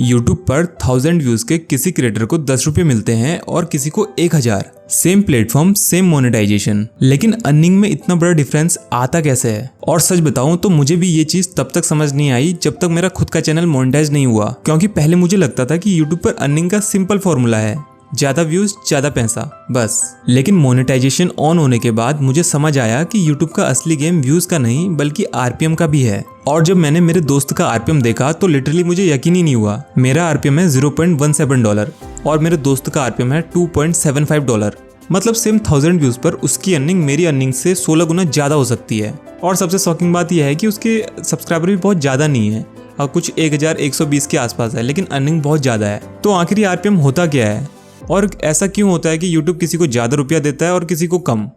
YouTube पर 1000 views के किसी क्रिएटर को 10 रुपये मिलते हैं और किसी को 1000। सेम प्लेटफॉर्म, सेम मोनेटाइजेशन, लेकिन अर्निंग में इतना बड़ा डिफरेंस आता कैसे है? और सच बताऊं तो मुझे भी ये चीज तब तक समझ नहीं आई जब तक मेरा खुद का चैनल मोनेटाइज नहीं हुआ, क्योंकि पहले मुझे लगता था कि YouTube पर अर्निंग का सिंपल फॉर्मूला है, ज्यादा व्यूज ज्यादा पैसा, बस। लेकिन मोनेटाइजेशन ऑन होने के बाद मुझे समझ आया कि YouTube का असली गेम व्यूज का नहीं बल्कि RPM का भी है। और जब मैंने मेरे दोस्त का RPM देखा तो लिटरली मुझे यकीन ही नहीं हुआ। मेरा RPM है $0.17 और मेरे दोस्त का RPM है $2.75। मतलब सेम 1000 व्यूज पर उसकी अर्निंग मेरी अर्निंग से 16 गुना ज्यादा हो सकती है। और सबसे शॉकिंग बात यह है कि उसके सब्सक्राइबर भी बहुत ज्यादा नहीं है और कुछ 1120 के आसपास है, लेकिन अर्निंग बहुत ज्यादा है। तो आखिर ये RPM होता क्या है और ऐसा क्यों होता है कि YouTube किसी को ज्यादा रुपया देता है और किसी को कम?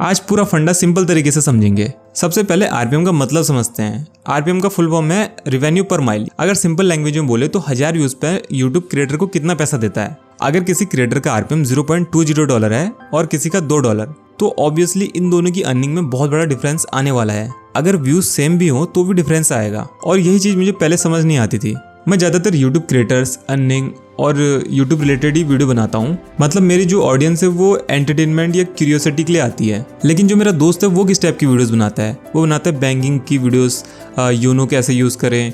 आज पूरा फंडा सिंपल तरीके से समझेंगे। सबसे पहले RPM का मतलब समझते हैं। RPM का फुल फॉर्म है रेवेन्यू पर माइल। अगर सिंपल लैंग्वेज में बोले तो 1000 व्यूज पर YouTube क्रिएटर को कितना पैसा देता है। अगर किसी क्रिएटर का RPM $0.20 है और किसी का $2, तो ऑब्वियसली इन दोनों की अर्निंग में बहुत बड़ा डिफरेंस आने वाला है। अगर व्यूज सेम भी हो तो भी डिफरेंस आएगा, और यही चीज मुझे पहले समझ नहीं आती थी। मैं ज्यादातर YouTube क्रिएटर्स, अर्निंग और YouTube रिलेटेड ही वीडियो बनाता हूँ। मतलब मेरी जो ऑडियंस है वो एंटरटेनमेंट या क्यूरियोसिटी के लिए आती है। लेकिन जो मेरा दोस्त है वो किस टाइप की वीडियोस बनाता है? वो बनाता है बैंकिंग की वीडियोस, यूनो कैसे यूज़ करें,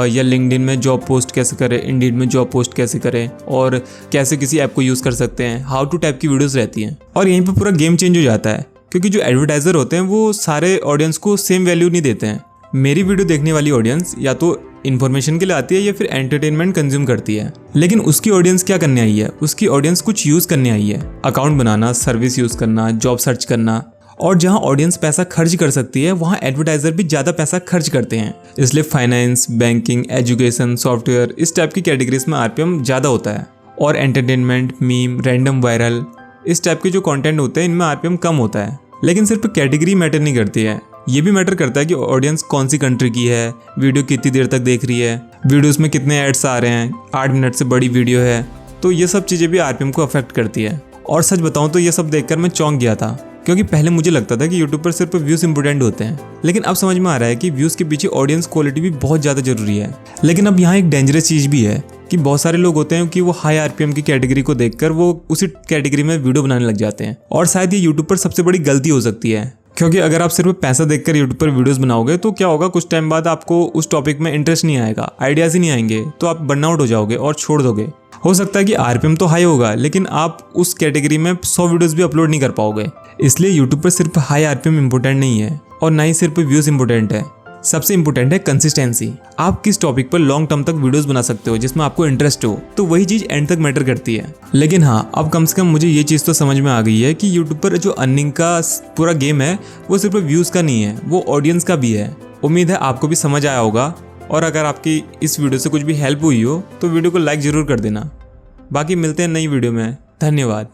या लिंक्डइन में जॉब पोस्ट कैसे करें, इंडीड में जॉब पोस्ट कैसे करें, और कैसे किसी ऐप को यूज़ कर सकते हैं, हाउ टू टाइप की वीडियोस रहती हैं। और यहीं पर पूरा गेम चेंज हो जाता है, क्योंकि जो एडवर्टाइजर होते हैं वो सारे ऑडियंस को सेम वैल्यू नहीं देते हैं। मेरी वीडियो देखने वाली ऑडियंस या तो इन्फॉर्मेशन के लिए आती है या फिर एंटरटेनमेंट कंज्यूम करती है। लेकिन उसकी ऑडियंस क्या करने आई है? उसकी ऑडियंस कुछ यूज़ करने आई है, अकाउंट बनाना, सर्विस यूज़ करना, जॉब सर्च करना। और जहां ऑडियंस पैसा खर्च कर सकती है वहां एडवर्टाइजर भी ज़्यादा पैसा खर्च करते हैं। इसलिए फाइनेंस, बैंकिंग, एजुकेशन, सॉफ्टवेयर, इस टाइप की कैटेगरीज में RPM ज़्यादा होता है। और एंटरटेनमेंट, मीम, रैंडम वायरल, इस टाइप के जो कंटेंट होते हैं इनमें RPM कम होता है। लेकिन सिर्फ कैटेगरी मैटर नहीं करती है, ये भी मैटर करता है कि ऑडियंस कौन सी कंट्री की है, वीडियो कितनी देर तक देख रही है, वीडियोस में कितने एड्स आ रहे हैं, 8 मिनट से बड़ी वीडियो है। तो ये सब चीज़ें भी RPM को अफेक्ट करती है। और सच बताऊं तो ये सब देखकर मैं चौंक गया था, क्योंकि पहले मुझे लगता था कि YouTube पर सिर्फ व्यूज़ इंपॉर्टेंट होते हैं। लेकिन अब समझ में आ रहा है कि व्यूज़ के पीछे ऑडियंस क्वालिटी भी बहुत ज़्यादा जरूरी है। लेकिन अब यहाँ एक डेंजरस चीज़ भी है कि बहुत सारे लोग होते हैं कि वो हाई RPM की कैटेगरी को देखकर वो उसी कैटेगरी में वीडियो बनाने लग जाते हैं। और शायद ये YouTube पर सबसे बड़ी गलती हो सकती है, क्योंकि अगर आप सिर्फ पैसा देखकर YouTube पर वीडियोस बनाओगे तो क्या होगा, कुछ टाइम बाद आपको उस टॉपिक में इंटरेस्ट नहीं आएगा, आइडियाज ही नहीं आएंगे, तो आप बर्नआउट हो जाओगे और छोड़ दोगे। हो सकता है कि RPM तो हाई होगा लेकिन आप उस कैटेगरी में 100 वीडियोस भी अपलोड नहीं कर पाओगे। इसलिए YouTube पर सिर्फ हाई RPM इंपॉर्टेंट नहीं है और ना ही सिर्फ व्यूज इंपॉर्टेंट है। सबसे इंपॉर्टेंट है कंसिस्टेंसी। आप किस टॉपिक पर लॉन्ग टर्म तक वीडियोस बना सकते हो जिसमें आपको इंटरेस्ट हो, तो वही चीज एंड तक मैटर करती है। लेकिन हाँ, अब कम से कम मुझे ये चीज़ तो समझ में आ गई है कि YouTube पर जो अर्निंग का पूरा गेम है वो सिर्फ व्यूज़ का नहीं है, वो ऑडियंस का भी है। उम्मीद है आपको भी समझ आया होगा, और अगर आपकी इस वीडियो से कुछ भी हेल्प हुई हो तो वीडियो को लाइक ज़रूर कर देना। बाकी मिलते हैं नई वीडियो में। धन्यवाद।